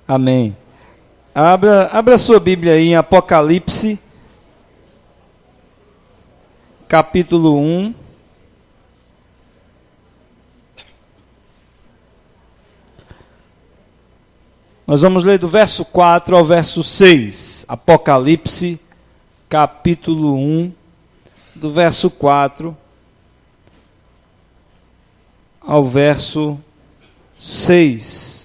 Amém. Abra sua Bíblia aí em Apocalipse, capítulo 1. Nós vamos ler do verso 4 ao verso 6. Apocalipse, capítulo 1, do verso 4 ao verso 6.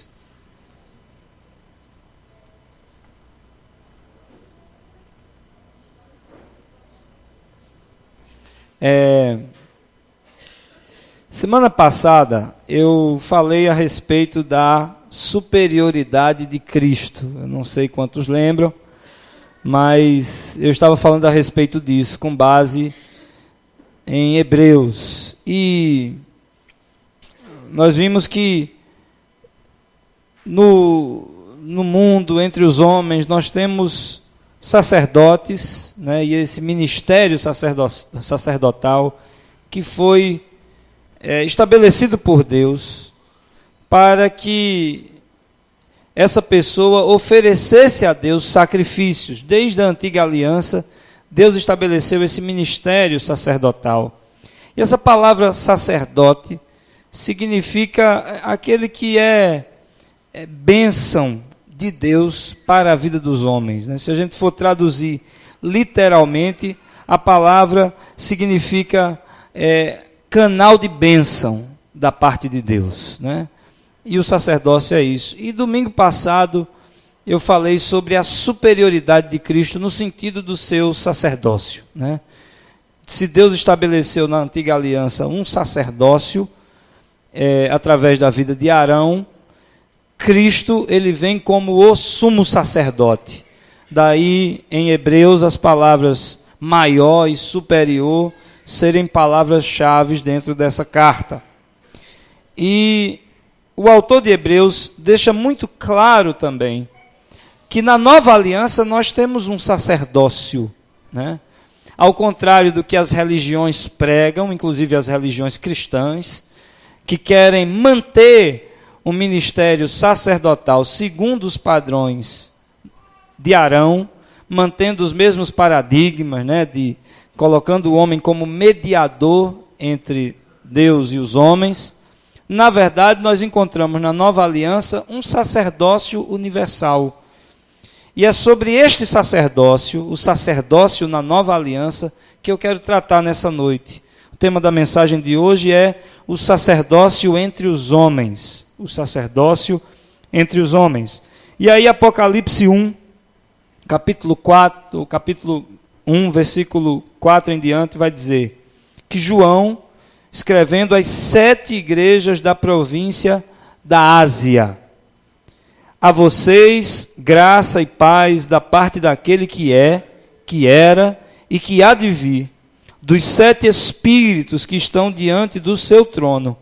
Semana passada eu falei a respeito da superioridade de Cristo. Eu não sei quantos lembram, mas eu estava falando a respeito disso com base em Hebreus. E nós vimos que no mundo, entre os homens, nós temos sacerdotes, né, e esse ministério sacerdotal que foi estabelecido por Deus para que essa pessoa oferecesse a Deus sacrifícios. Desde a antiga aliança, Deus estabeleceu esse ministério sacerdotal. E essa palavra sacerdote significa aquele que é bênção de Deus para a vida dos homens, né? Se a gente for traduzir literalmente, a palavra significa canal de bênção da parte de Deus, né? E o sacerdócio é isso. E domingo passado eu falei sobre a superioridade de Cristo no sentido do seu sacerdócio, né? Se Deus estabeleceu na antiga aliança um sacerdócio através da vida de Arão, Cristo, ele vem como o sumo sacerdote. Daí, em Hebreus, as palavras maior e superior serem palavras-chave dentro dessa carta. E o autor de Hebreus deixa muito claro também que na nova aliança nós temos um sacerdócio, né? Ao contrário do que as religiões pregam, inclusive as religiões cristãs, que querem manter o ministério sacerdotal segundo os padrões de Arão, mantendo os mesmos paradigmas, né, colocando o homem como mediador entre Deus e os homens. Na verdade, nós encontramos na nova aliança um sacerdócio universal. E é sobre este sacerdócio, o sacerdócio na nova aliança, que eu quero tratar nessa noite. O tema da mensagem de hoje é o sacerdócio entre os homens. O sacerdócio entre os homens. E aí Apocalipse 1, capítulo 1, versículo 4 em diante, vai dizer que João, escrevendo às 7 igrejas da província da Ásia: a vocês, graça e paz da parte daquele que é, que era e que há de vir, dos 7 Espíritos que estão diante do seu trono,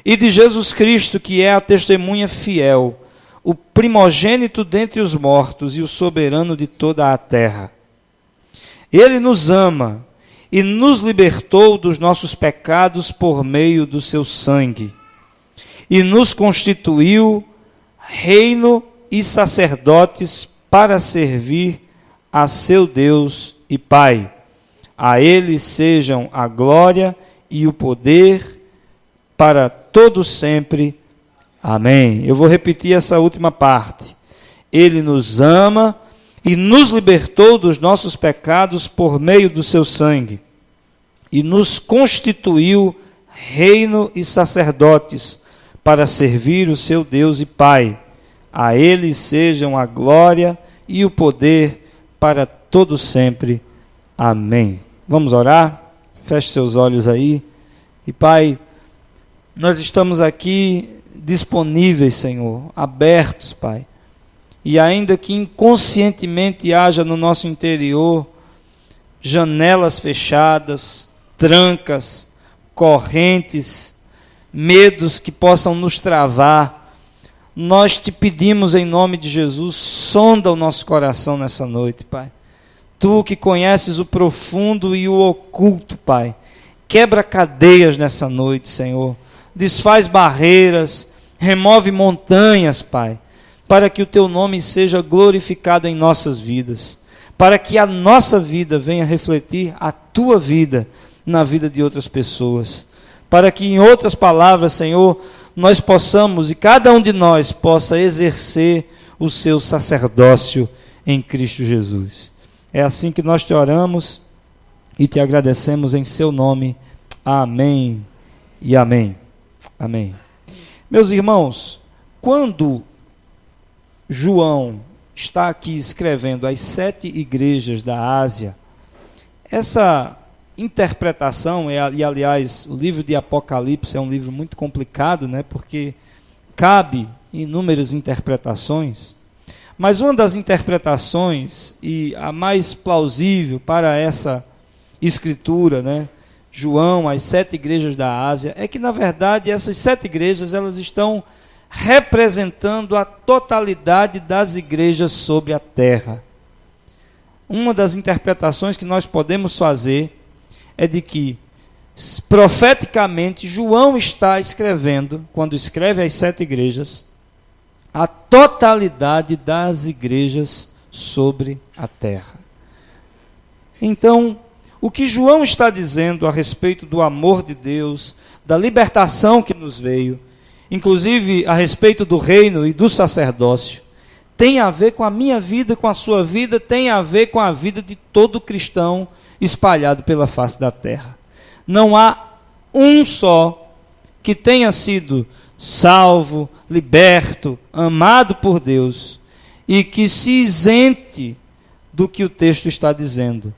e de Jesus Cristo, que é a testemunha fiel, o primogênito dentre os mortos e o soberano de toda a terra. Ele nos ama e nos libertou dos nossos pecados por meio do seu sangue, e nos constituiu reino e sacerdotes para servir a seu Deus e Pai. A ele sejam a glória e o poder para todo sempre. Amém. Eu vou repetir essa última parte. Ele nos ama e nos libertou dos nossos pecados por meio do seu sangue, e nos constituiu reino e sacerdotes para servir o seu Deus e Pai. A ele sejam a glória e o poder para todo sempre. Amém. Vamos orar? Feche seus olhos aí. E Pai, nós estamos aqui disponíveis, Senhor, abertos, Pai. E ainda que inconscientemente haja no nosso interior janelas fechadas, trancas, correntes, medos que possam nos travar, nós te pedimos em nome de Jesus, sonda o nosso coração nessa noite, Pai. Tu que conheces o profundo e o oculto, Pai, quebra cadeias nessa noite, Senhor. Desfaz barreiras, remove montanhas, Pai. para que o teu nome seja glorificado em nossas vidas, para que a nossa vida venha refletir a tua vida na vida de outras pessoas, para que, em outras palavras, Senhor, nós possamos, e cada um de nós possa exercer o seu sacerdócio em Cristo Jesus. É assim que nós te oramos e te agradecemos em seu nome. Amém e amém. Amém. Meus irmãos, quando João está aqui escrevendo as 7 igrejas da Ásia, essa interpretação, e aliás, o livro de Apocalipse é um livro muito complicado, né, porque cabe inúmeras interpretações, mas uma das interpretações, e a mais plausível para essa escritura, né, João, as 7 igrejas da Ásia, é que, na verdade, essas 7 igrejas, elas estão representando a totalidade das igrejas sobre a terra. Uma das interpretações que nós podemos fazer é de que, profeticamente, João está escrevendo, quando escreve as 7 igrejas, a totalidade das igrejas sobre a terra. Então, o que João está dizendo a respeito do amor de Deus, da libertação que nos veio, inclusive a respeito do reino e do sacerdócio, tem a ver com a minha vida, com a sua vida, tem a ver com a vida de todo cristão espalhado pela face da terra. Não há um só que tenha sido salvo, liberto, amado por Deus e que se isente do que o texto está dizendo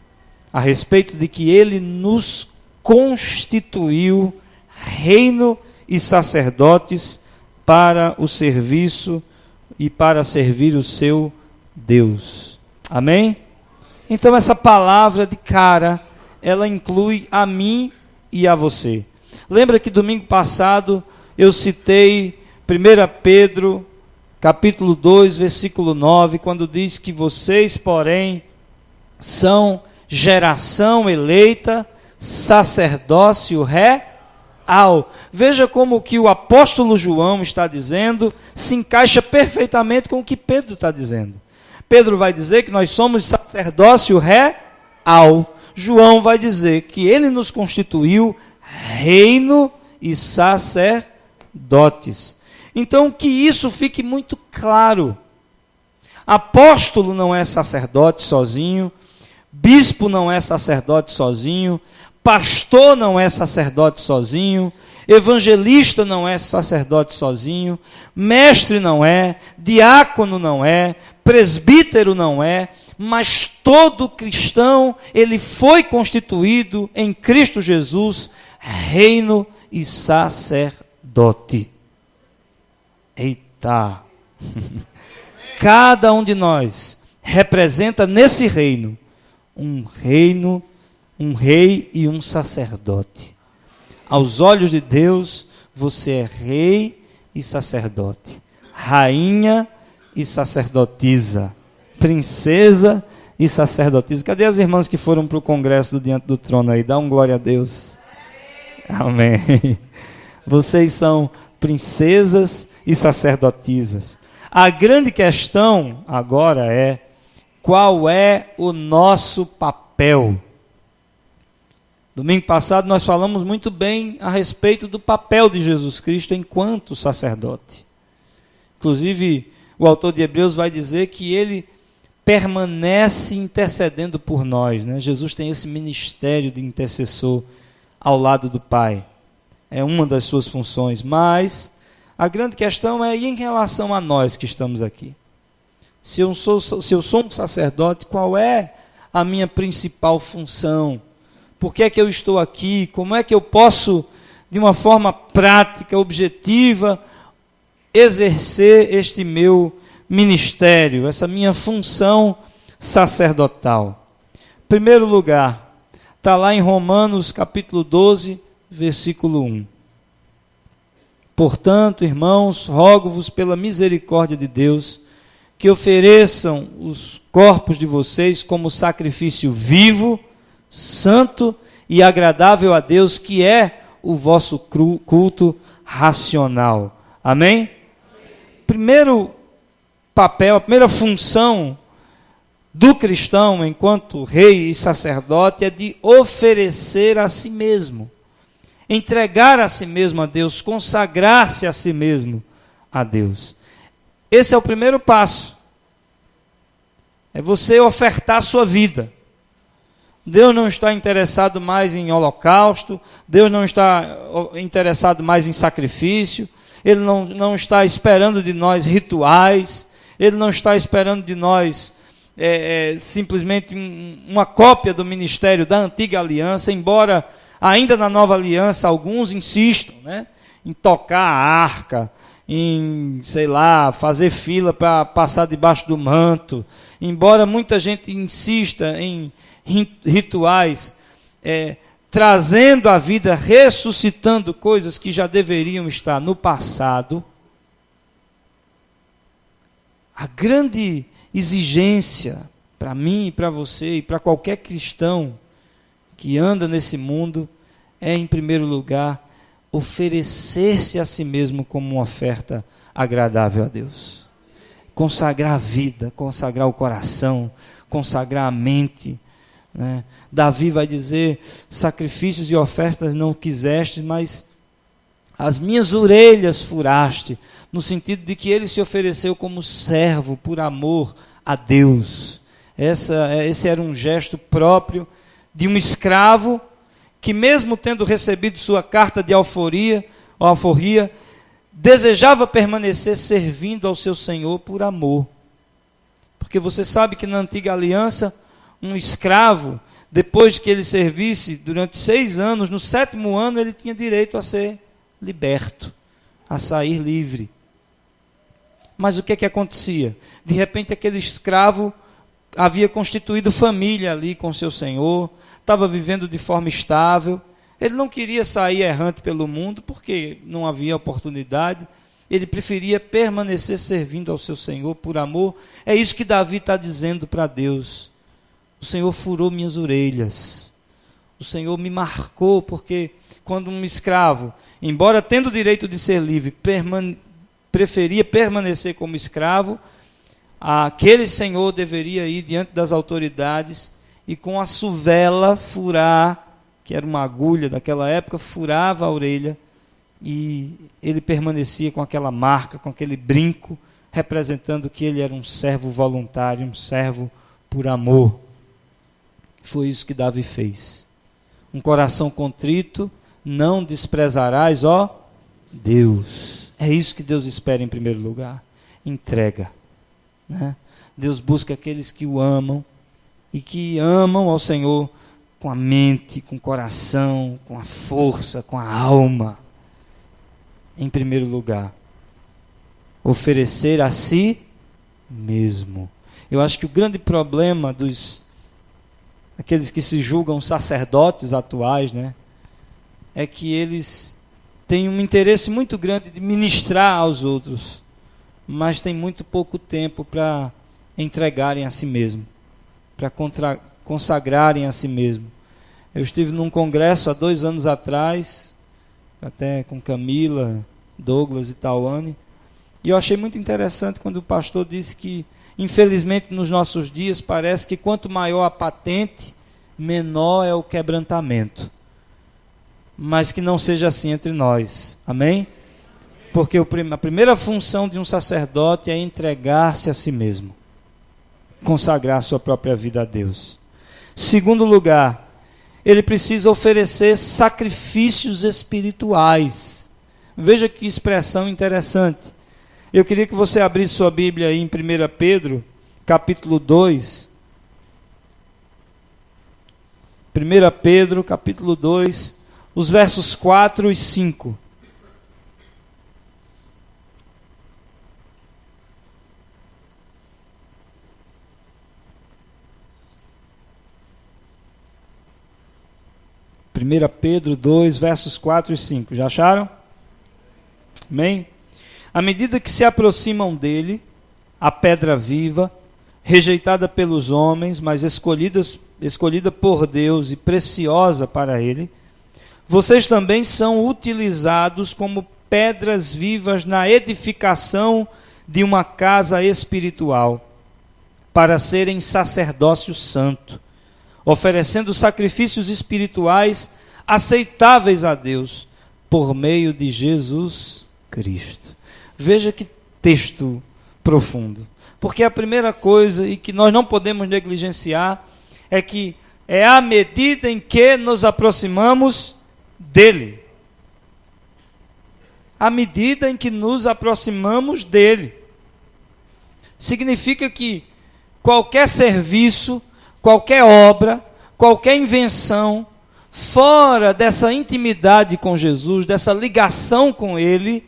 a respeito de que ele nos constituiu reino e sacerdotes para o serviço e para servir o seu Deus. Amém? Então essa palavra de cara, ela inclui a mim e a você. Lembra que domingo passado eu citei 1 Pedro, capítulo 2, versículo 9, quando diz que vocês, porém, são geração eleita, sacerdócio real. Veja como que o apóstolo João está dizendo se encaixa perfeitamente com o que Pedro está dizendo. Pedro vai dizer que nós somos sacerdócio real. João vai dizer que ele nos constituiu reino e sacerdotes. Então, que isso fique muito claro. Apóstolo não é sacerdote sozinho, bispo não é sacerdote sozinho, pastor não é sacerdote sozinho, evangelista não é sacerdote sozinho, mestre não é, diácono não é, presbítero não é, mas todo cristão, ele foi constituído em Cristo Jesus, reino e sacerdote. Eita! Cada um de nós representa nesse reino, um rei e um sacerdote. Aos olhos de Deus, você é rei e sacerdote, rainha e sacerdotisa, princesa e sacerdotisa. Cadê as irmãs que foram para o congresso do Diante do Trono aí? Dá um glória a Deus. Amém. Vocês são princesas e sacerdotisas. A grande questão agora é: qual é o nosso papel? Domingo passado nós falamos muito bem a respeito do papel de Jesus Cristo enquanto sacerdote. Inclusive, o autor de Hebreus vai dizer que ele permanece intercedendo por nós, né? Jesus tem esse ministério de intercessor ao lado do Pai. É uma das suas funções, mas a grande questão é, e em relação a nós que estamos aqui? Se eu sou um sacerdote, qual é a minha principal função? Por que é que eu estou aqui? Como é que eu posso, de uma forma prática, objetiva, exercer este meu ministério, essa minha função sacerdotal? Em primeiro lugar, está lá em Romanos capítulo 12, versículo 1. Portanto, irmãos, rogo-vos pela misericórdia de Deus, que ofereçam os corpos de vocês como sacrifício vivo, santo e agradável a Deus, que é o vosso culto racional. Amém? Primeiro papel, a primeira função do cristão, enquanto rei e sacerdote, é de oferecer a si mesmo, entregar a si mesmo a Deus, consagrar-se a si mesmo a Deus. Esse é o primeiro passo. É você ofertar a sua vida. Deus não está interessado mais em holocausto, Deus não está interessado mais em sacrifício, Ele não está esperando de nós rituais, Ele não está esperando de nós simplesmente uma cópia do ministério da antiga aliança, embora ainda na nova aliança alguns insistam, né, em tocar a arca, em, sei lá, fazer fila para passar debaixo do manto, embora muita gente insista em rituais, trazendo à vida, ressuscitando coisas que já deveriam estar no passado. A grande exigência para mim e para você e para qualquer cristão que anda nesse mundo é, em primeiro lugar, oferecer-se a si mesmo como uma oferta agradável a Deus. Consagrar a vida, consagrar o coração, consagrar a mente, né? Davi vai dizer: sacrifícios e ofertas não quiseste, mas as minhas orelhas furaste, no sentido de que ele se ofereceu como servo por amor a Deus. Esse era um gesto próprio de um escravo que, mesmo tendo recebido sua carta de alforria, desejava permanecer servindo ao seu Senhor por amor. Porque você sabe que na antiga aliança, um escravo, depois que ele servisse durante 6 anos, no 7º ano ele tinha direito a ser liberto, a sair livre. Mas o que acontecia? De repente aquele escravo havia constituído família ali com seu senhor, estava vivendo de forma estável, ele não queria sair errante pelo mundo, porque não havia oportunidade, ele preferia permanecer servindo ao seu Senhor por amor. É isso que Davi está dizendo para Deus: o Senhor furou minhas orelhas, o Senhor me marcou, porque quando um escravo, embora tendo o direito de ser livre, preferia permanecer como escravo, aquele senhor deveria ir diante das autoridades e com a suvela furar, que era uma agulha daquela época, furava a orelha, e ele permanecia com aquela marca, com aquele brinco, representando que ele era um servo voluntário, um servo por amor. Foi isso que Davi fez. Um coração contrito não desprezarás, ó Deus. É isso que Deus espera em primeiro lugar. Entrega, né? Deus busca aqueles que o amam e que amam ao Senhor com a mente, com o coração, com a força, com a alma. Em primeiro lugar, oferecer a si mesmo. Eu acho que o grande problema aqueles que se julgam sacerdotes atuais, né, é que eles têm um interesse muito grande de ministrar aos outros, mas têm muito pouco tempo para entregarem a si mesmo, para consagrarem a si mesmo. Eu estive num congresso há 2 anos atrás, até com Camila, Douglas e Tawane, e eu achei muito interessante quando o pastor disse que, infelizmente, nos nossos dias, parece que quanto maior a patente, menor é o quebrantamento. Mas que não seja assim entre nós. Amém? Porque a primeira função de um sacerdote é entregar-se a si mesmo, consagrar sua própria vida a Deus. Segundo lugar, ele precisa oferecer sacrifícios espirituais. Veja que expressão interessante. Eu queria que você abrisse sua Bíblia aí em 1 Pedro, capítulo 2. 1 Pedro, capítulo 2, os versos 4 e 5. Primeira Pedro 2, versos 4 e 5. Já acharam? Amém? À medida que se aproximam dele, a pedra viva, rejeitada pelos homens, mas escolhida por Deus e preciosa para ele, vocês também são utilizados como pedras vivas na edificação de uma casa espiritual, para serem sacerdócio santo, oferecendo sacrifícios espirituais aceitáveis a Deus, por meio de Jesus Cristo. Veja que texto profundo. Porque a primeira coisa, e que nós não podemos negligenciar, é que é à medida em que nos aproximamos dele. À medida em que nos aproximamos dele. Significa que qualquer serviço, qualquer obra, qualquer invenção, fora dessa intimidade com Jesus, dessa ligação com ele,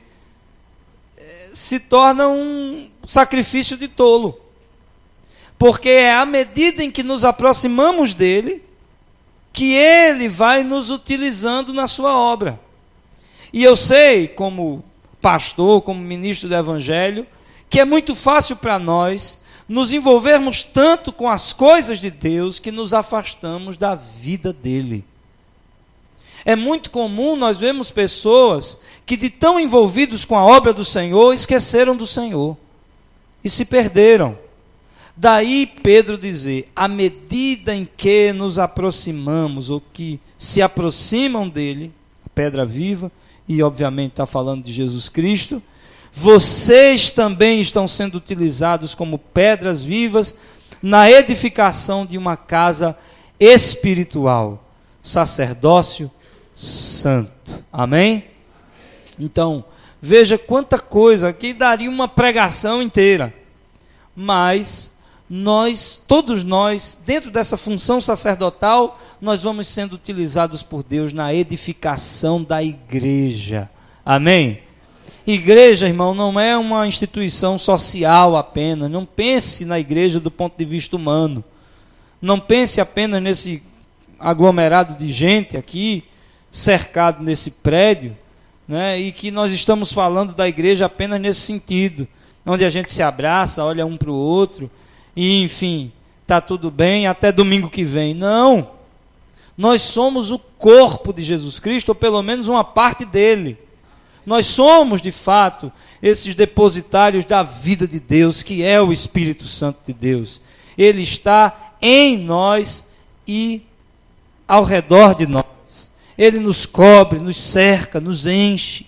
se torna um sacrifício de tolo. Porque é à medida em que nos aproximamos dele, que ele vai nos utilizando na sua obra. E eu sei, como pastor, como ministro do Evangelho, que é muito fácil para nós nos envolvermos tanto com as coisas de Deus que nos afastamos da vida dele. É muito comum nós vermos pessoas que, de tão envolvidos com a obra do Senhor, esqueceram do Senhor e se perderam. Daí Pedro dizer, à medida em que nos aproximamos, ou que se aproximam dele, a pedra viva, e obviamente está falando de Jesus Cristo, vocês também estão sendo utilizados como pedras vivas na edificação de uma casa espiritual, sacerdócio santo. Amém? Então, veja quanta coisa, aqui daria uma pregação inteira, mas todos nós, dentro dessa função sacerdotal, nós vamos sendo utilizados por Deus na edificação da igreja. Amém? Igreja, irmão, não é uma instituição social apenas. Não pense na igreja do ponto de vista humano. Não pense apenas nesse aglomerado de gente aqui, cercado nesse prédio, né, e que nós estamos falando da igreja apenas nesse sentido, onde a gente se abraça, olha um para o outro, e enfim, está tudo bem até domingo que vem. Não, nós somos o corpo de Jesus Cristo, ou pelo menos uma parte dele. Nós somos, de fato, esses depositários da vida de Deus, que é o Espírito Santo de Deus. Ele está em nós e ao redor de nós. Ele nos cobre, nos cerca, nos enche.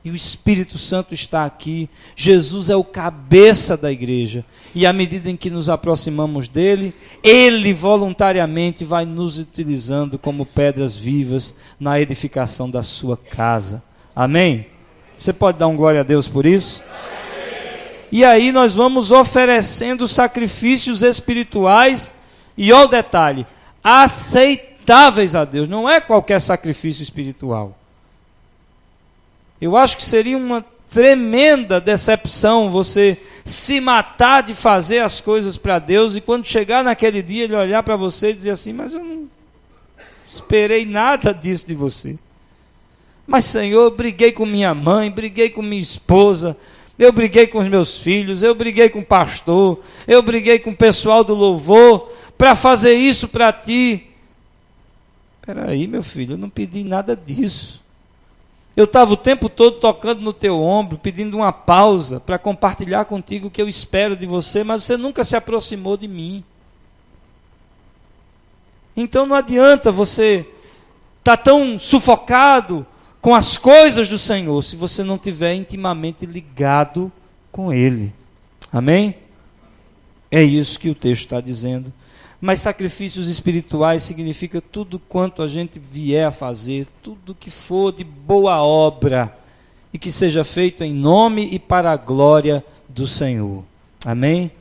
E o Espírito Santo está aqui. Jesus é o cabeça da igreja. E à medida em que nos aproximamos dele, ele voluntariamente vai nos utilizando como pedras vivas na edificação da sua casa. Amém? Você pode dar um glória a Deus por isso? E aí nós vamos oferecendo sacrifícios espirituais, e olha o detalhe, aceitáveis a Deus. Não é qualquer sacrifício espiritual. Eu acho que seria uma tremenda decepção você se matar de fazer as coisas para Deus, e quando chegar naquele dia ele olhar para você e dizer assim, mas eu não esperei nada disso de você. Mas Senhor, eu briguei com minha mãe, briguei com minha esposa, eu briguei com os meus filhos, eu briguei com o pastor, eu briguei com o pessoal do louvor, para fazer isso para ti. Espera aí, meu filho, eu não pedi nada disso. Eu estava o tempo todo tocando no teu ombro, pedindo uma pausa para compartilhar contigo o que eu espero de você, mas você nunca se aproximou de mim. Então não adianta você estar tão sufocado com as coisas do Senhor, se você não estiver intimamente ligado com Ele. Amém? É isso que o texto está dizendo. Mas sacrifícios espirituais significa tudo quanto a gente vier a fazer, tudo que for de boa obra, e que seja feito em nome e para a glória do Senhor. Amém?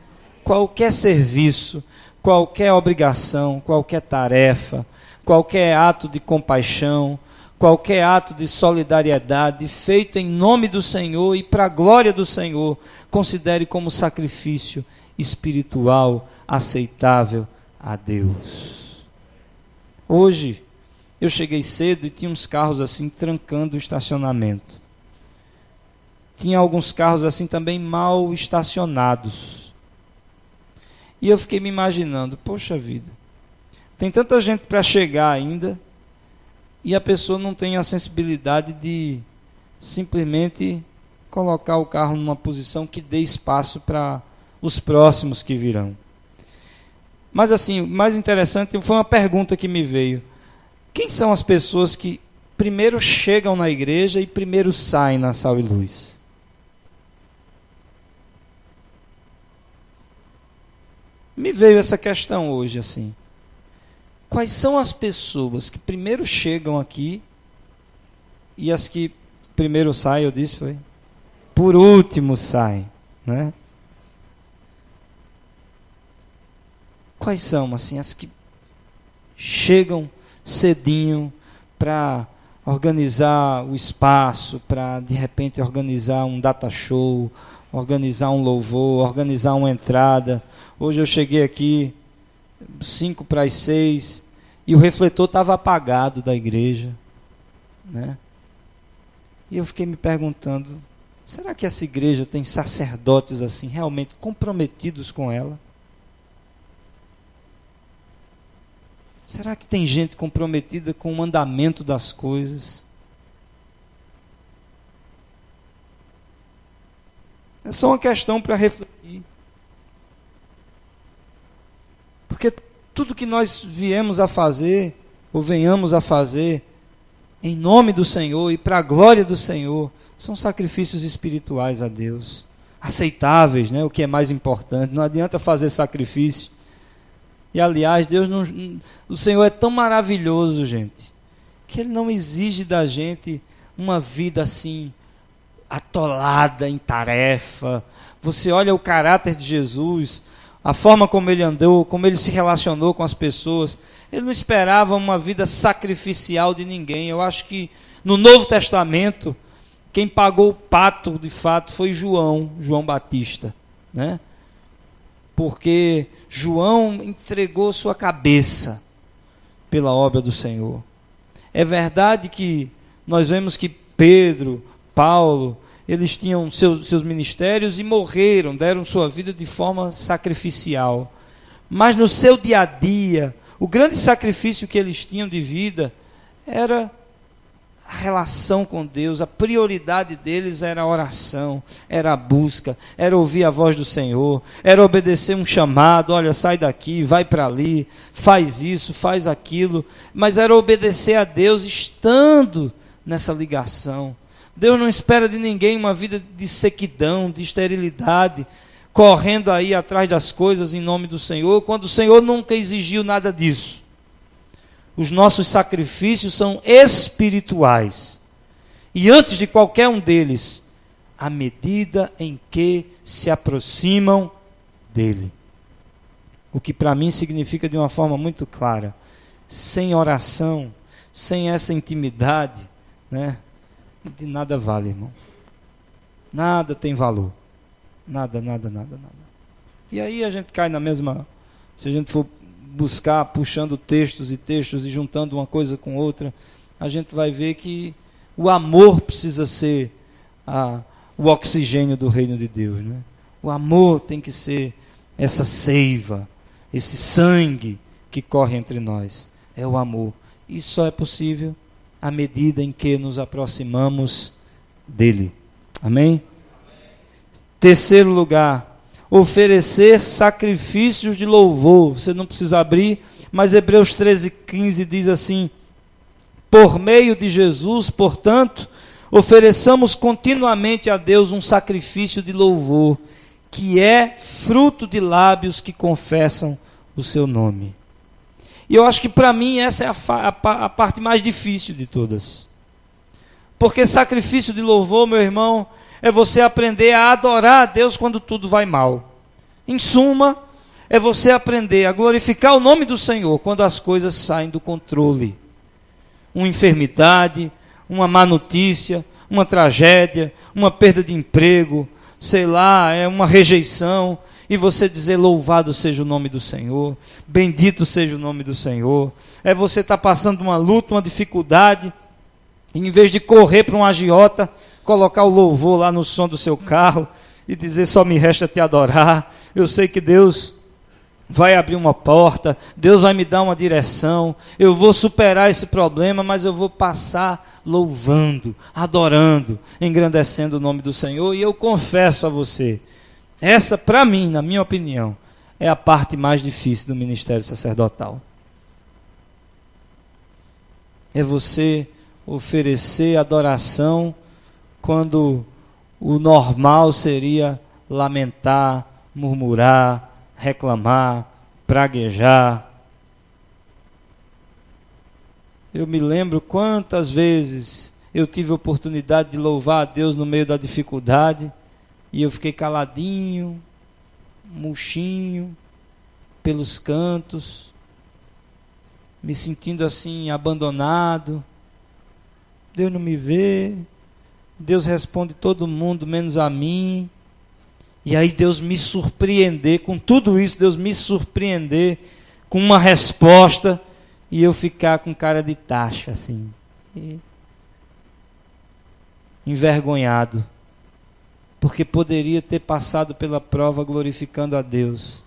Qualquer serviço, qualquer obrigação, qualquer tarefa, qualquer ato de compaixão, qualquer ato de solidariedade feito em nome do Senhor e para a glória do Senhor, considere como sacrifício espiritual aceitável a Deus. Hoje eu cheguei cedo e tinha uns carros assim trancando o estacionamento. Tinha alguns carros assim também mal estacionados. E eu fiquei me imaginando, poxa vida, tem tanta gente para chegar ainda, e a pessoa não tem a sensibilidade de simplesmente colocar o carro numa posição que dê espaço para os próximos que virão. Mas assim, o mais interessante foi uma pergunta que me veio. Quem são as pessoas que primeiro chegam na igreja e primeiro saem na Sal e Luz? Me veio essa questão hoje, assim. Quais são as pessoas que primeiro chegam aqui e as que primeiro saem, eu disse, foi? Por último saem, né? Quais são, assim, as que chegam cedinho para organizar o espaço, para, de repente, organizar um data show, organizar um louvor, organizar uma entrada. Hoje eu cheguei aqui 5:06 e o refletor estava apagado da igreja, né? E eu fiquei me perguntando, será que essa igreja tem sacerdotes assim, realmente comprometidos com ela? Será que tem gente comprometida com o andamento das coisas? É só uma questão para refletir. Porque tudo que nós viemos a fazer, ou venhamos a fazer, em nome do Senhor e para a glória do Senhor, são sacrifícios espirituais a Deus. Aceitáveis, né? O que é mais importante. Não adianta fazer sacrifício. E aliás, o Senhor é tão maravilhoso, gente, que Ele não exige da gente uma vida assim, atolada em tarefa. Você olha o caráter de Jesus, a forma como Ele andou, como Ele se relacionou com as pessoas. Ele não esperava uma vida sacrificial de ninguém. Eu acho que no Novo Testamento, quem pagou o pato, de fato, foi João Batista, né? Porque João entregou sua cabeça pela obra do Senhor. É verdade que nós vemos que Pedro, Paulo, eles tinham seus ministérios e morreram, deram sua vida de forma sacrificial. Mas no seu dia a dia, o grande sacrifício que eles tinham de vida era a relação com Deus. A prioridade deles era a oração, era a busca, era ouvir a voz do Senhor, era obedecer um chamado, olha, sai daqui, vai para ali, faz isso, faz aquilo, mas era obedecer a Deus estando nessa ligação. Deus não espera de ninguém uma vida de sequidão, de esterilidade, correndo aí atrás das coisas em nome do Senhor, quando o Senhor nunca exigiu nada disso. Os nossos sacrifícios são espirituais. E antes de qualquer um deles, à medida em que se aproximam dele. O que para mim significa de uma forma muito clara, sem oração, sem essa intimidade, né, de nada vale, irmão. Nada tem valor. Nada. E aí a gente cai na mesma, se a gente for buscar, puxando textos e juntando uma coisa com outra, a gente vai ver que o amor precisa ser o oxigênio do reino de Deus, né? O amor tem que ser essa seiva, esse sangue que corre entre nós. É o amor. Isso só é possível à medida em que nos aproximamos dele. Amém? Terceiro lugar, oferecer sacrifícios de louvor. Você não precisa abrir, mas Hebreus 13:15 diz assim: por meio de Jesus, portanto, ofereçamos continuamente a Deus um sacrifício de louvor, que é fruto de lábios que confessam o seu nome. E eu acho que para mim essa é a parte mais difícil de todas. Porque sacrifício de louvor, meu irmão, é você aprender a adorar a Deus quando tudo vai mal. Em suma, é você aprender a glorificar o nome do Senhor quando as coisas saem do controle. Uma enfermidade, uma má notícia, uma tragédia, uma perda de emprego, sei lá, é uma rejeição, e você dizer louvado seja o nome do Senhor, bendito seja o nome do Senhor. É você estar passando uma luta, uma dificuldade, e em vez de correr para um agiota, colocar o louvor lá no som do seu carro e dizer só me resta te adorar. Eu sei que Deus vai abrir uma porta, Deus vai me dar uma direção, eu vou superar esse problema, mas eu vou passar louvando, adorando, engrandecendo o nome do Senhor. E eu confesso a você, essa para mim, na minha opinião, é a parte mais difícil do ministério sacerdotal. É você oferecer adoração quando o normal seria lamentar, murmurar, reclamar, praguejar. Eu me lembro quantas vezes eu tive a oportunidade de louvar a Deus no meio da dificuldade e eu fiquei caladinho, murchinho, pelos cantos, me sentindo assim abandonado. Deus não me vê, Deus responde todo mundo menos a mim. E aí Deus me surpreender, com tudo isso, Deus me surpreender com uma resposta e eu ficar com cara de taxa, assim, envergonhado, porque poderia ter passado pela prova glorificando a Deus.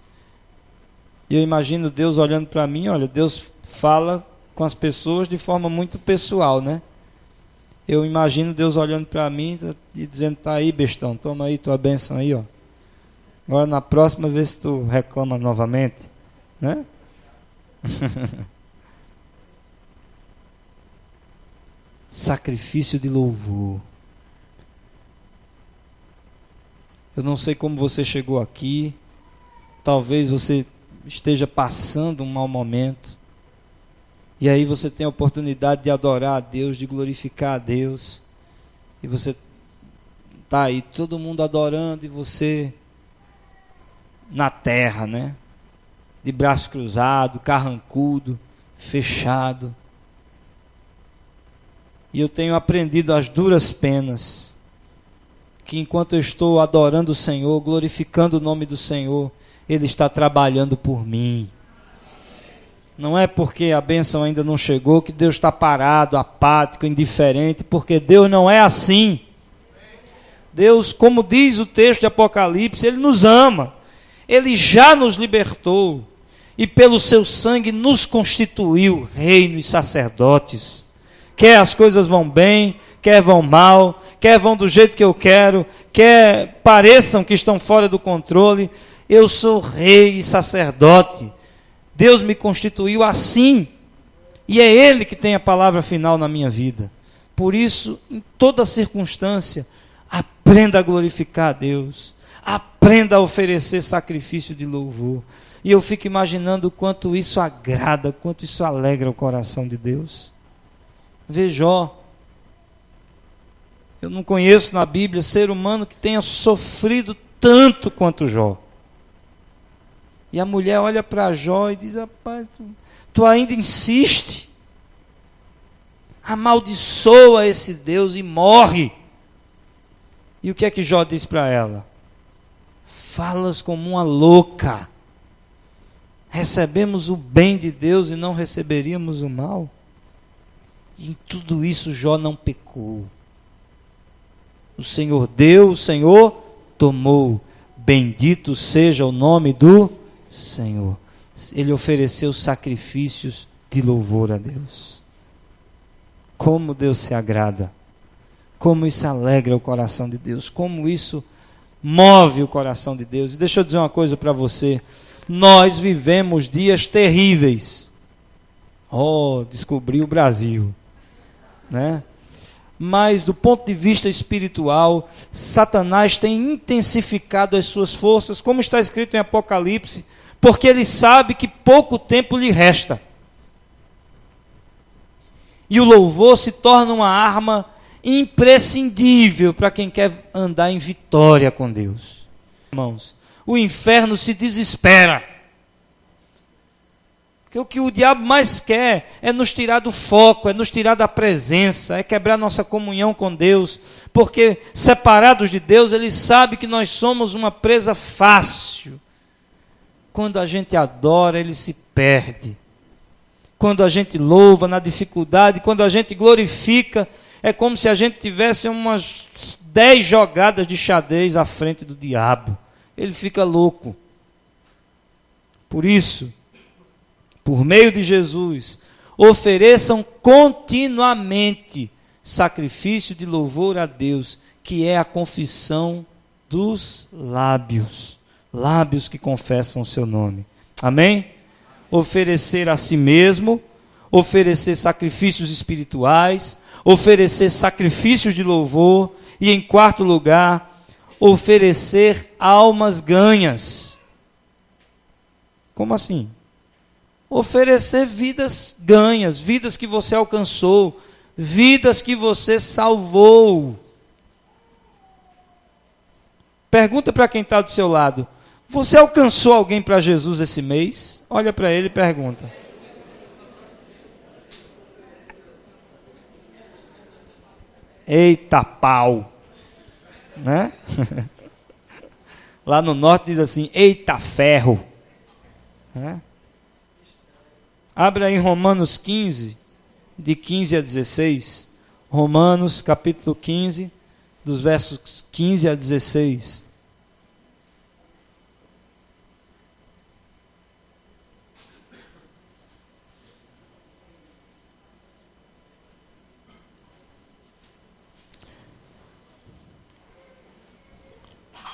E eu imagino Deus olhando para mim, olha, Deus fala com as pessoas de forma muito pessoal, né? Eu imagino Deus olhando para mim e dizendo, tá aí, bestão, toma aí tua bênção aí, ó. Agora na próxima vez se tu reclama novamente, né? Sacrifício de louvor. Eu não sei como você chegou aqui. Talvez você esteja passando um mau momento. E aí você tem a oportunidade de adorar a Deus, de glorificar a Deus. E você está aí, todo mundo adorando e você na terra, né? De braço cruzado, carrancudo, fechado. E eu tenho aprendido às duras penas que enquanto eu estou adorando o Senhor, glorificando o nome do Senhor, Ele está trabalhando por mim. Não é porque a bênção ainda não chegou que Deus está parado, apático, indiferente, porque Deus não é assim. Deus, como diz o texto de Apocalipse, Ele nos ama. Ele já nos libertou e pelo seu sangue nos constituiu reino e sacerdotes. Quer as coisas vão bem, quer vão mal, quer vão do jeito que eu quero, quer pareçam que estão fora do controle, eu sou rei e sacerdote. Deus me constituiu assim, e é Ele que tem a palavra final na minha vida. Por isso, em toda circunstância, aprenda a glorificar a Deus, aprenda a oferecer sacrifício de louvor. E eu fico imaginando o quanto isso agrada, quanto isso alegra o coração de Deus. Vê Jó. Eu não conheço na Bíblia ser humano que tenha sofrido tanto quanto Jó. E a mulher olha para Jó e diz, rapaz, tu ainda insiste? Amaldiçoa esse Deus e morre. E o que é que Jó diz para ela? Falas como uma louca. Recebemos o bem de Deus e não receberíamos o mal? E em tudo isso Jó não pecou. O Senhor deu, o Senhor tomou. Bendito seja o nome do Senhor. Ele ofereceu sacrifícios de louvor a Deus. Como Deus se agrada. Como isso alegra o coração de Deus. Como isso move o coração de Deus. E deixa eu dizer uma coisa para você. Nós vivemos dias terríveis. Oh, descobri o Brasil, né? Mas do ponto de vista espiritual, Satanás tem intensificado as suas forças, como está escrito em Apocalipse, porque ele sabe que pouco tempo lhe resta. E o louvor se torna uma arma imprescindível para quem quer andar em vitória com Deus. Irmãos, o inferno se desespera. Porque o que o diabo mais quer é nos tirar do foco, é nos tirar da presença, é quebrar nossa comunhão com Deus. Porque separados de Deus, ele sabe que nós somos uma presa fácil. Quando a gente adora, ele se perde. Quando a gente louva na dificuldade, quando a gente glorifica, é como se a gente tivesse umas 10 jogadas de xadrez à frente do diabo. Ele fica louco. Por isso, por meio de Jesus, ofereçam continuamente sacrifício de louvor a Deus, que é a confissão dos lábios. Lábios que confessam o seu nome. Amém? Oferecer a si mesmo, oferecer sacrifícios espirituais, oferecer sacrifícios de louvor e, em quarto lugar, oferecer almas ganhas. Como assim? Oferecer vidas ganhas, vidas que você alcançou, vidas que você salvou. Pergunta para quem está do seu lado: você alcançou alguém para Jesus esse mês? Olha para ele e pergunta. Eita pau! Né? Lá no norte diz assim: eita ferro! Né? Abre aí Romanos 15, de 15 a 16. Romanos capítulo 15, dos versos 15 a 16.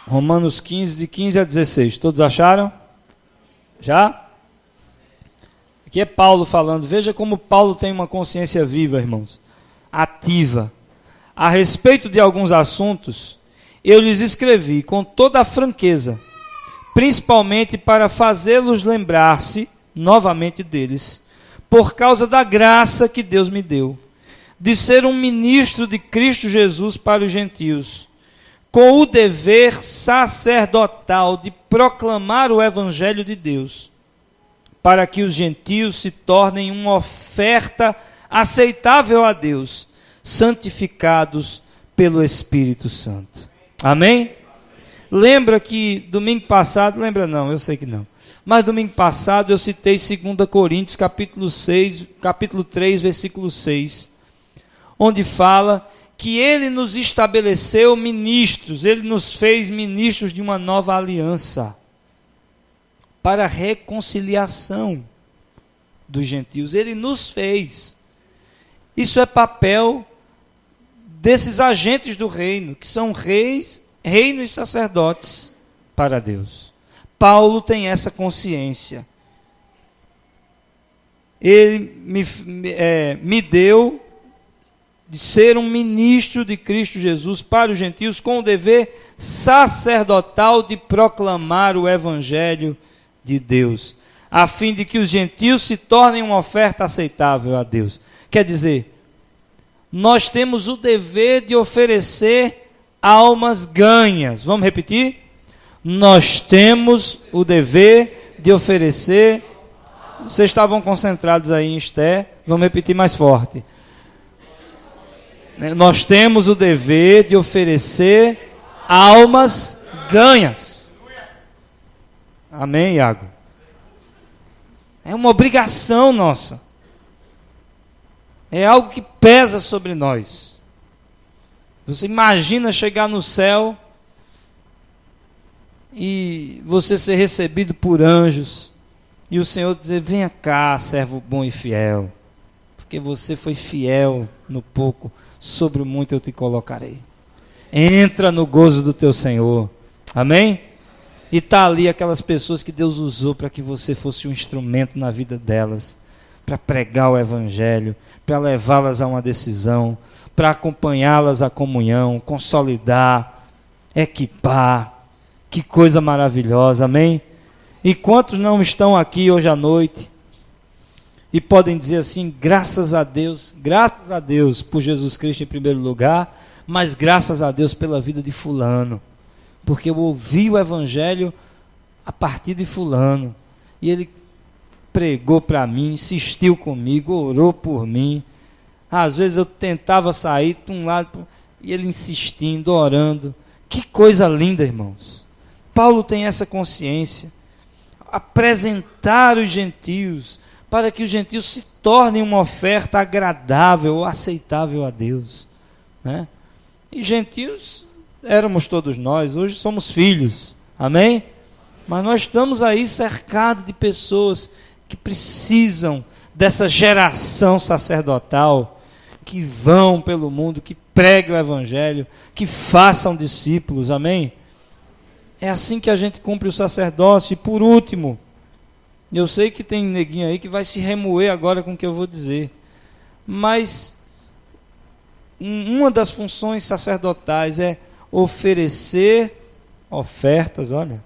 Romanos 15, de 15 a 16. Todos acharam? Já? Aqui é Paulo falando. Veja como Paulo tem uma consciência viva, irmãos. Ativa. A respeito de alguns assuntos, eu lhes escrevi com toda a franqueza, principalmente para fazê-los lembrar-se novamente deles, por causa da graça que Deus me deu, de ser um ministro de Cristo Jesus para os gentios, com o dever sacerdotal de proclamar o Evangelho de Deus, para que os gentios se tornem uma oferta aceitável a Deus, santificados pelo Espírito Santo. Amém? Lembra que domingo passado, lembra não, eu sei que não, mas domingo passado eu citei 2 Coríntios capítulo 3, versículo 6, onde fala que ele nos estabeleceu ministros, ele nos fez ministros de uma nova aliança, para a reconciliação dos gentios. Ele nos fez. Isso é papel desses agentes do reino, que são reis, reino e sacerdotes para Deus. Paulo tem essa consciência. Ele me deu de ser um ministro de Cristo Jesus para os gentios, com o dever sacerdotal de proclamar o Evangelho de Deus, a fim de que os gentios se tornem uma oferta aceitável a Deus. Quer dizer, nós temos o dever de oferecer almas ganhas. Vamos repetir? Nós temos o dever de oferecer. Vocês estavam concentrados aí em Esther, vamos repetir mais forte. Nós temos o dever de oferecer almas ganhas. Amém, Iago? É uma obrigação nossa. É algo que pesa sobre nós. Você imagina chegar no céu e você ser recebido por anjos e o Senhor dizer: venha cá, servo bom e fiel, porque você foi fiel no pouco, sobre o muito eu te colocarei. Entra no gozo do teu Senhor. Amém? E está ali aquelas pessoas que Deus usou para que você fosse um instrumento na vida delas, para pregar o Evangelho, para levá-las a uma decisão, para acompanhá-las à comunhão, consolidar, equipar. Que coisa maravilhosa, amém? E quantos não estão aqui hoje à noite e podem dizer assim: graças a Deus por Jesus Cristo em primeiro lugar, mas graças a Deus pela vida de fulano, porque eu ouvi o Evangelho a partir de fulano, e ele pregou para mim, insistiu comigo, orou por mim. Às vezes eu tentava sair de um lado, e ele insistindo, orando. Que coisa linda, irmãos. Paulo tem essa consciência. Apresentar os gentios, para que os gentios se tornem uma oferta agradável, aceitável a Deus, né? E gentios éramos todos nós, hoje somos filhos, amém? Mas nós estamos aí cercados de pessoas que precisam dessa geração sacerdotal, que vão pelo mundo, que preguem o evangelho, que façam discípulos, amém? É assim que a gente cumpre o sacerdócio. E por último, eu sei que tem neguinho aí que vai se remoer agora com o que eu vou dizer, mas uma das funções sacerdotais é oferecer ofertas, olha,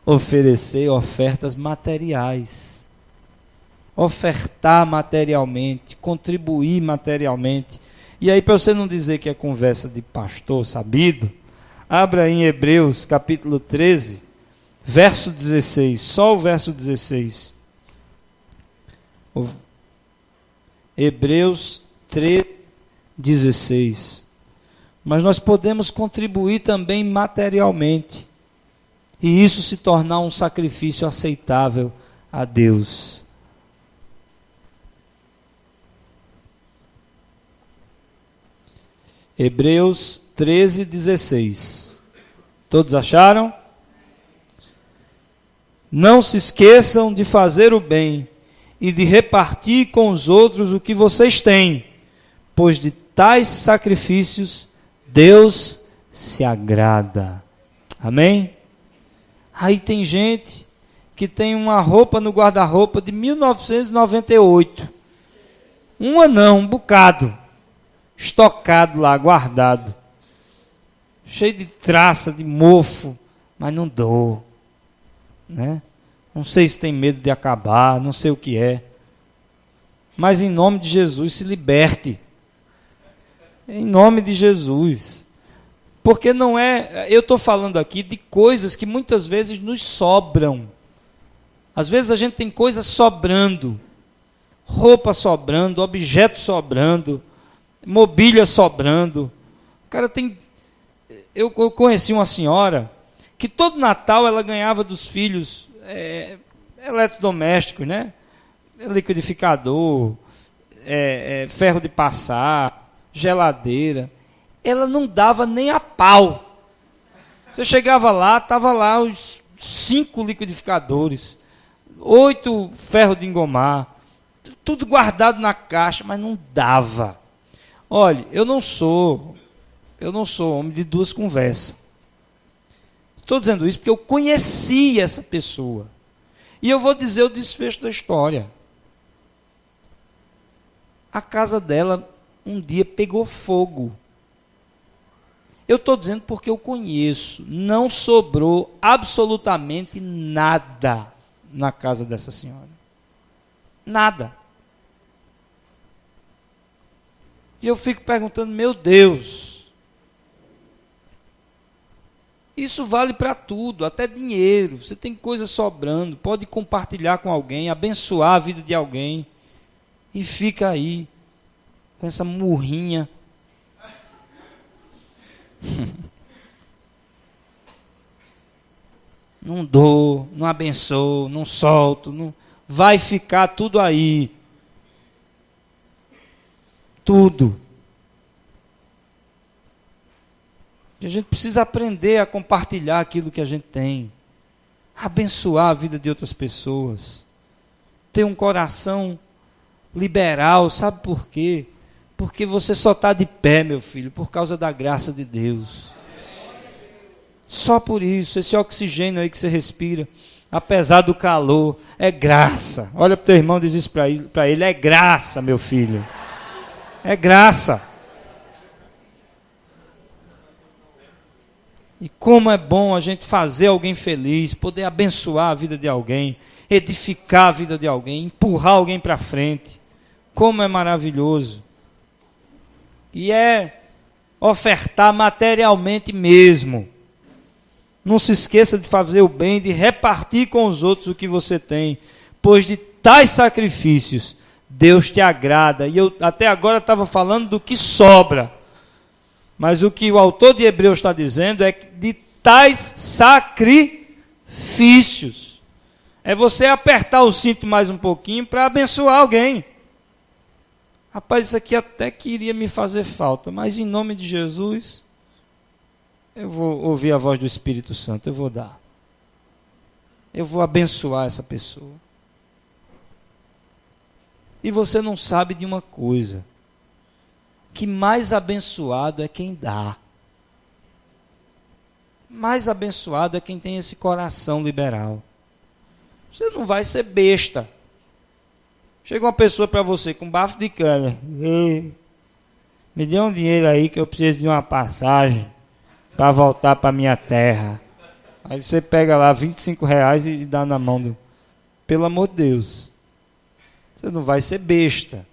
oferecer ofertas materiais, ofertar materialmente, contribuir materialmente. E aí, para você não dizer que é conversa de pastor sabido, abra em Hebreus capítulo 13, verso 16, só o verso 16. Hebreus 13, 16. Mas nós podemos contribuir também materialmente, e isso se tornar um sacrifício aceitável a Deus. Hebreus 13, 16. Todos acharam? Não se esqueçam de fazer o bem e de repartir com os outros o que vocês têm, pois de tais sacrifícios Deus se agrada. Amém? Aí tem gente que tem uma roupa no guarda-roupa de 1998. Uma não, um bocado. Estocado lá, guardado. Cheio de traça, de mofo, mas não dou. Né? Não sei se tem medo de acabar, não sei o que é. Mas em nome de Jesus, se liberte. Em nome de Jesus. Porque não é... Eu estou falando aqui de coisas que muitas vezes nos sobram. Às vezes a gente tem coisas sobrando. Roupa sobrando, objeto sobrando, mobília sobrando. O cara tem... Eu conheci uma senhora que todo Natal ela ganhava dos filhos eletrodomésticos, né? Liquidificador, ferro de passar, geladeira. Ela não dava nem a pau. Você chegava lá, estava lá os 5 liquidificadores, 8 ferros de engomar, tudo guardado na caixa, mas não dava. Olha, eu não sou homem de duas conversas. Estou dizendo isso porque eu conheci essa pessoa. E eu vou dizer o desfecho da história. A casa dela um dia pegou fogo. Eu estou dizendo porque eu conheço. Não sobrou absolutamente nada na casa dessa senhora. Nada. E eu fico perguntando, meu Deus, isso vale para tudo, até dinheiro. Você tem coisa sobrando, pode compartilhar com alguém, abençoar a vida de alguém, e fica aí, com essa murrinha. Não dou, não abençoo, não solto, não... vai ficar tudo aí. Tudo. E a gente precisa aprender a compartilhar aquilo que a gente tem, abençoar a vida de outras pessoas, ter um coração liberal. Sabe por quê? Porque você só está de pé, meu filho, por causa da graça de Deus. Só por isso, esse oxigênio aí que você respira, apesar do calor, é graça. Olha para o teu irmão e diz isso para ele, é graça, meu filho. É graça. E como é bom a gente fazer alguém feliz, poder abençoar a vida de alguém, edificar a vida de alguém, empurrar alguém para frente. Como é maravilhoso. E é ofertar materialmente mesmo. Não se esqueça de fazer o bem, de repartir com os outros o que você tem, pois de tais sacrifícios Deus te agrada. E eu até agora estava falando do que sobra. Mas o que o autor de Hebreus está dizendo é de tais sacrifícios. É você apertar o cinto mais um pouquinho para abençoar alguém. Rapaz, isso aqui até que iria me fazer falta, mas em nome de Jesus, eu vou ouvir a voz do Espírito Santo, eu vou dar. Eu vou abençoar essa pessoa. E você não sabe de uma coisa, que mais abençoado é quem dá. Mais abençoado é quem tem esse coração liberal. Você não vai ser besta. Chega uma pessoa para você com bafo de cana. Me dê um dinheiro aí que eu preciso de uma passagem para voltar para minha terra. Aí você pega lá R$ 25 e dá na mão do... Pelo amor de Deus. Você não vai ser besta.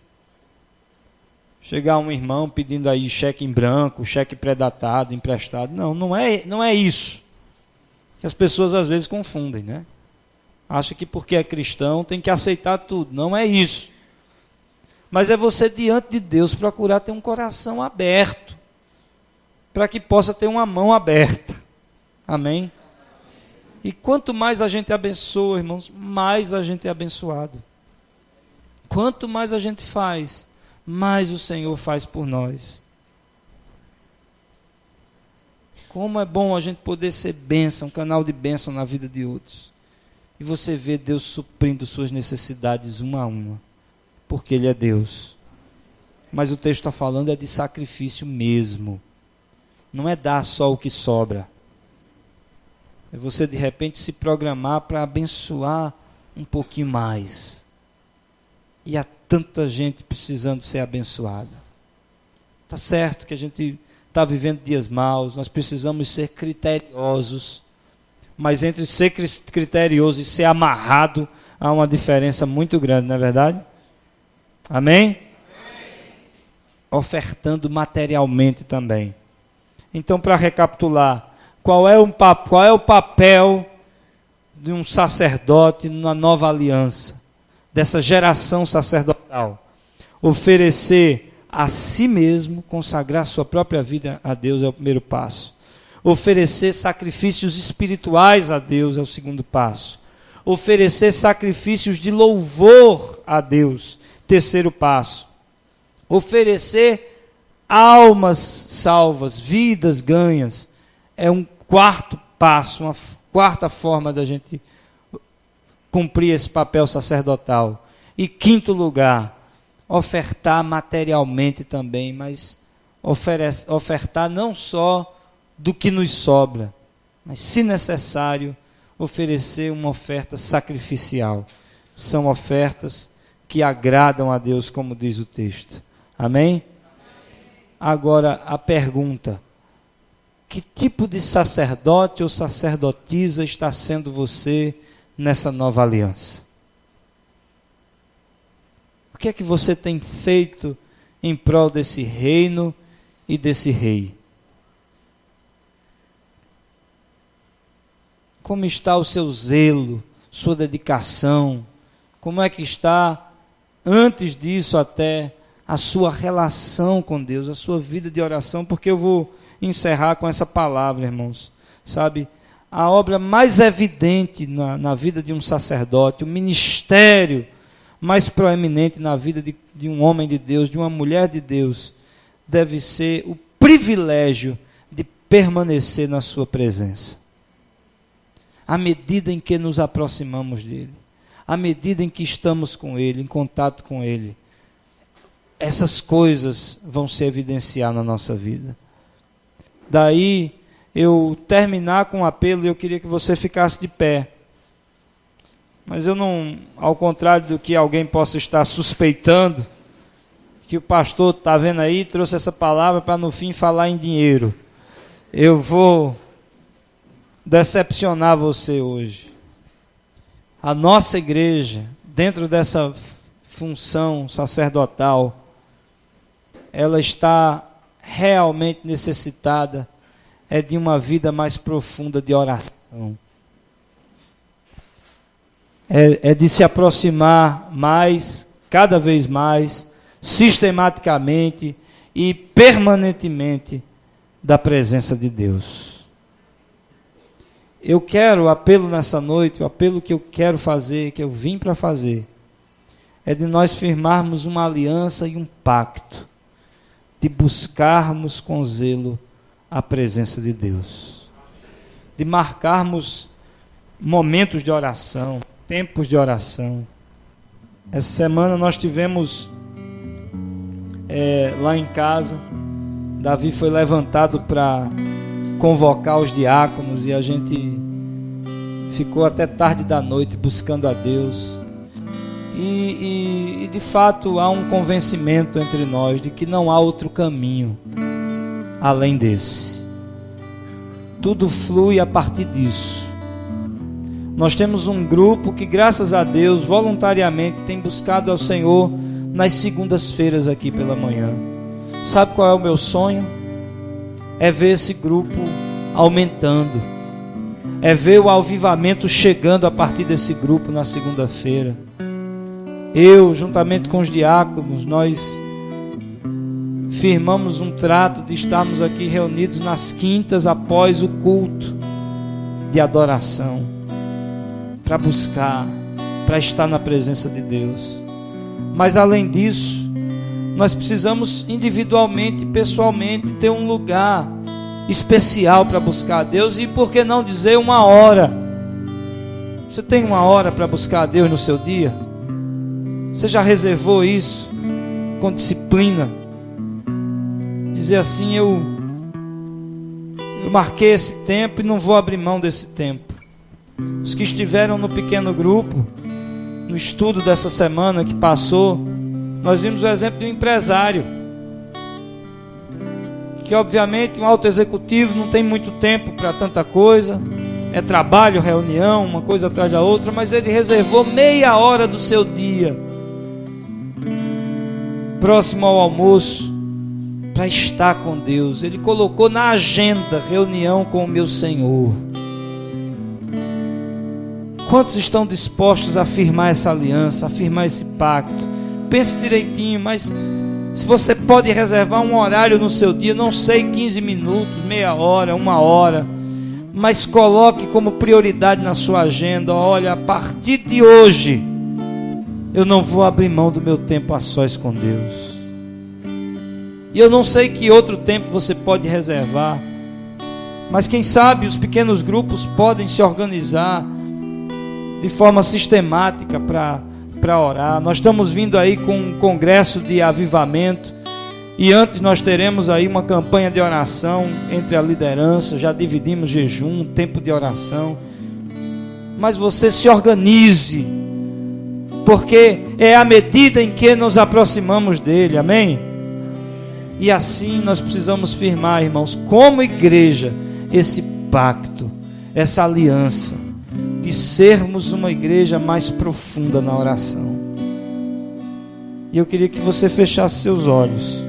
Chegar um irmão pedindo aí cheque em branco, cheque pré-datado, emprestado. Não é isso. Que as pessoas às vezes confundem, né? Acha que porque é cristão tem que aceitar tudo. Não é isso. Mas é você diante de Deus procurar ter um coração aberto, para que possa ter uma mão aberta. Amém? E quanto mais a gente abençoa, irmãos, mais a gente é abençoado. Quanto mais a gente faz, mais o Senhor faz por nós. Como é bom a gente poder ser bênção, um canal de bênção na vida de outros. E você vê Deus suprindo suas necessidades uma a uma, porque Ele é Deus. Mas o texto está falando é de sacrifício mesmo. Não é dar só o que sobra. É você de repente se programar para abençoar um pouquinho mais. E há tanta gente precisando ser abençoada. Está certo que a gente está vivendo dias maus, nós precisamos ser criteriosos. Mas entre ser criterioso e ser amarrado, há uma diferença muito grande, não é verdade? Amém? Amém. Ofertando materialmente também. Então, para recapitular, qual é o papel de um sacerdote na nova aliança, dessa geração sacerdotal? Oferecer a si mesmo, consagrar sua própria vida a Deus é o primeiro passo. Oferecer sacrifícios espirituais a Deus é o segundo passo. Oferecer sacrifícios de louvor a Deus, terceiro passo. Oferecer almas salvas, vidas ganhas, é um quarto passo, uma quarta forma da gente cumprir esse papel sacerdotal. E quinto lugar, ofertar materialmente também, mas ofertar não só do que nos sobra, mas, se necessário, oferecer uma oferta sacrificial. São ofertas que agradam a Deus, como diz o texto. Amém? Agora, a pergunta: que tipo de sacerdote ou sacerdotisa está sendo você nessa nova aliança? O que é que você tem feito em prol desse reino e desse rei? Como está o seu zelo, sua dedicação? Como é que está, antes disso até, a sua relação com Deus, a sua vida de oração? Porque eu vou encerrar com essa palavra, irmãos. Sabe, a obra mais evidente na vida de um sacerdote, o ministério mais proeminente na vida de um homem de Deus, de uma mulher de Deus, deve ser o privilégio de permanecer na sua presença. À medida em que nos aproximamos dele, à medida em que estamos com ele, em contato com ele, essas coisas vão se evidenciar na nossa vida. Daí, eu terminar com um apelo, e eu queria que você ficasse de pé. Mas eu não, ao contrário do que alguém possa estar suspeitando, que o pastor está vendo aí, trouxe essa palavra para no fim falar em dinheiro. Eu vou decepcionar você hoje. A nossa igreja, dentro dessa função sacerdotal, ela está realmente necessitada de uma vida mais profunda de oração. É de se aproximar mais, cada vez mais, sistematicamente e permanentemente da presença de Deus. Eu quero, o apelo nessa noite, o apelo que eu quero fazer, que eu vim para fazer, é de nós firmarmos uma aliança e um pacto, de buscarmos com zelo a presença de Deus, de marcarmos momentos de oração, tempos de oração. Essa semana nós tivemos lá em casa, Davi foi levantado para convocar os diáconos e a gente ficou até tarde da noite buscando a Deus. E de fato há um convencimento entre nós de que não há outro caminho além desse. Tudo flui a partir disso. Nós temos um grupo que, graças a Deus, voluntariamente tem buscado ao Senhor nas segundas-feiras aqui pela manhã. Sabe qual é o meu sonho? É ver esse grupo aumentando. É ver o avivamento chegando a partir desse grupo na segunda-feira. Eu, juntamente com os diáconos, nós firmamos um trato de estarmos aqui reunidos nas quintas após o culto de adoração, para buscar, para estar na presença de Deus. Mas além disso, nós precisamos individualmente, pessoalmente, ter um lugar especial para buscar a Deus. E por que não dizer uma hora? Você tem uma hora para buscar a Deus no seu dia? Você já reservou isso com disciplina? Dizer assim, eu marquei esse tempo e não vou abrir mão desse tempo. Os que estiveram no pequeno grupo, no estudo dessa semana que passou, nós vimos o exemplo de um empresário, que obviamente um alto executivo não tem muito tempo para tanta coisa, é trabalho, reunião, uma coisa atrás da outra, mas ele reservou meia hora do seu dia, próximo ao almoço, para estar com Deus. Ele colocou na agenda reunião com o meu Senhor. Quantos estão dispostos a firmar essa aliança, a firmar esse pacto? Pense direitinho, mas se você pode reservar um horário no seu dia, não sei, 15 minutos, meia hora, uma hora, mas coloque como prioridade na sua agenda: olha, a partir de hoje eu não vou abrir mão do meu tempo a sós com Deus. E eu não sei que outro tempo você pode reservar, mas quem sabe os pequenos grupos podem se organizar de forma sistemática para orar. Nós estamos vindo aí com um congresso de avivamento, e antes nós teremos aí uma campanha de oração entre a liderança. Já dividimos jejum, tempo de oração. Mas você se organize, porque é à medida em que nos aproximamos dele, amém? E assim nós precisamos firmar, irmãos, como igreja, esse pacto, essa aliança, de sermos uma igreja mais profunda na oração. E eu queria que você fechasse seus olhos.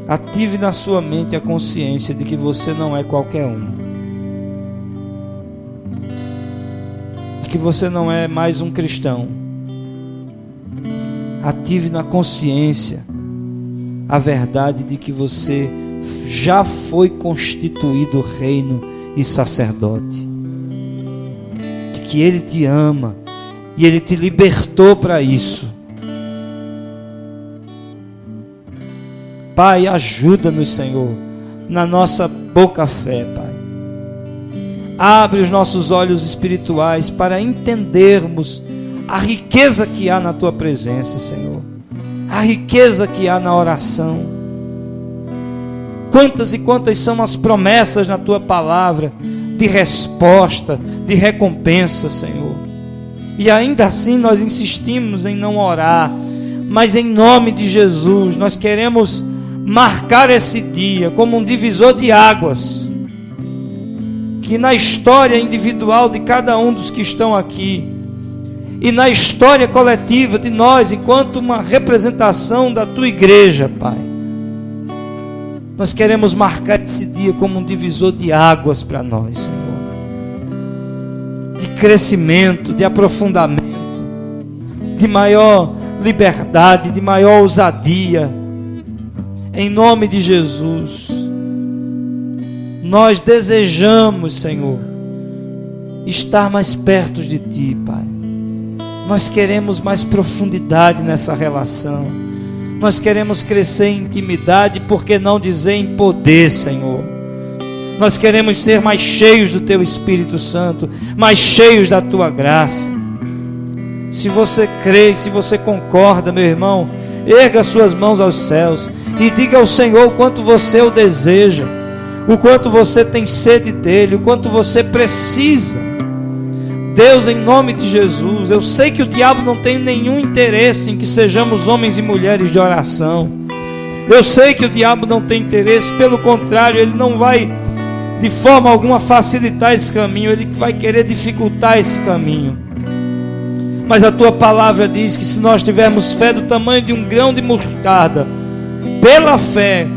Ative na sua mente a consciência de que você não é qualquer um. De que você não é mais um cristão. Ative na consciência a verdade de que você já foi constituído reino e sacerdote, de que Ele te ama e Ele te libertou para isso. Pai, ajuda-nos, Senhor, na nossa pouca fé, Pai. Abre os nossos olhos espirituais para entendermos a riqueza que há na Tua presença, Senhor, a riqueza que há na oração. Quantas e quantas são as promessas na Tua palavra de resposta, de recompensa, Senhor. E ainda assim nós insistimos em não orar, mas em nome de Jesus nós queremos marcar esse dia como um divisor de águas, que na história individual de cada um dos que estão aqui e na história coletiva de nós, enquanto uma representação da Tua igreja, Pai, nós queremos marcar esse dia como um divisor de águas para nós, Senhor, de crescimento, de aprofundamento, de maior liberdade, de maior ousadia. Em nome de Jesus, nós desejamos, Senhor, estar mais perto de Ti, Pai. Nós queremos mais profundidade nessa relação. Nós queremos crescer em intimidade, por que não dizer em poder, Senhor? Nós queremos ser mais cheios do Teu Espírito Santo, mais cheios da Tua graça. Se você crê, se você concorda, meu irmão, erga suas mãos aos céus e diga ao Senhor o quanto você o deseja, o quanto você tem sede dEle, o quanto você precisa. Deus, em nome de Jesus, eu sei que o diabo não tem nenhum interesse em que sejamos homens e mulheres de oração. Eu sei que o diabo não tem interesse, pelo contrário, ele não vai de forma alguma facilitar esse caminho, ele vai querer dificultar esse caminho. Mas a tua palavra diz que se nós tivermos fé do tamanho de um grão de mostarda, pela fé,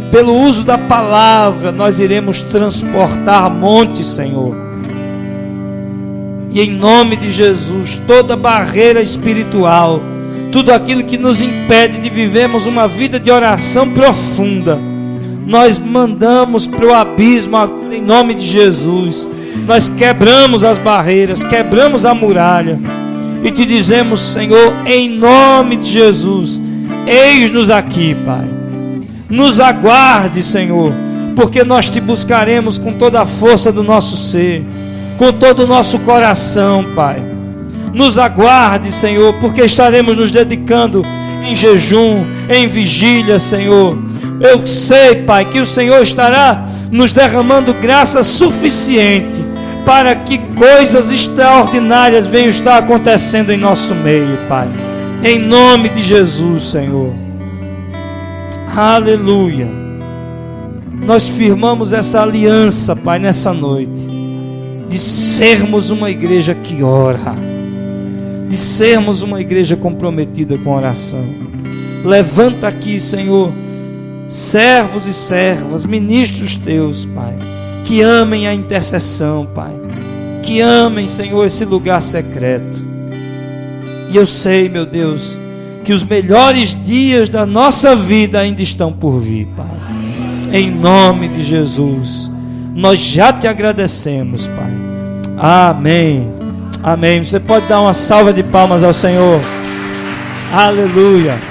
pelo uso da palavra, nós iremos transportar montes, Senhor. E em nome de Jesus, toda barreira espiritual, tudo aquilo que nos impede de vivermos uma vida de oração profunda, nós mandamos para o abismo em nome de Jesus. Nós quebramos as barreiras, quebramos a muralha e te dizemos, Senhor, em nome de Jesus, eis-nos aqui, Pai. Nos aguarde, Senhor, porque nós te buscaremos com toda a força do nosso ser, com todo o nosso coração, Pai. Nos aguarde, Senhor, porque estaremos nos dedicando em jejum, em vigília, Senhor. Eu sei, Pai, que o Senhor estará nos derramando graça suficiente para que coisas extraordinárias venham estar acontecendo em nosso meio, Pai. Em nome de Jesus, Senhor. Aleluia. Nós firmamos essa aliança, Pai, nessa noite, de sermos uma igreja que ora, de sermos uma igreja comprometida com oração. Levanta aqui, Senhor, servos e servas, ministros teus, Pai, que amem a intercessão, Pai, que amem, Senhor, esse lugar secreto. E eu sei, meu Deus, que os melhores dias da nossa vida ainda estão por vir, Pai. Em nome de Jesus, nós já te agradecemos, Pai. Amém. Amém. Você pode dar uma salva de palmas ao Senhor. Aleluia.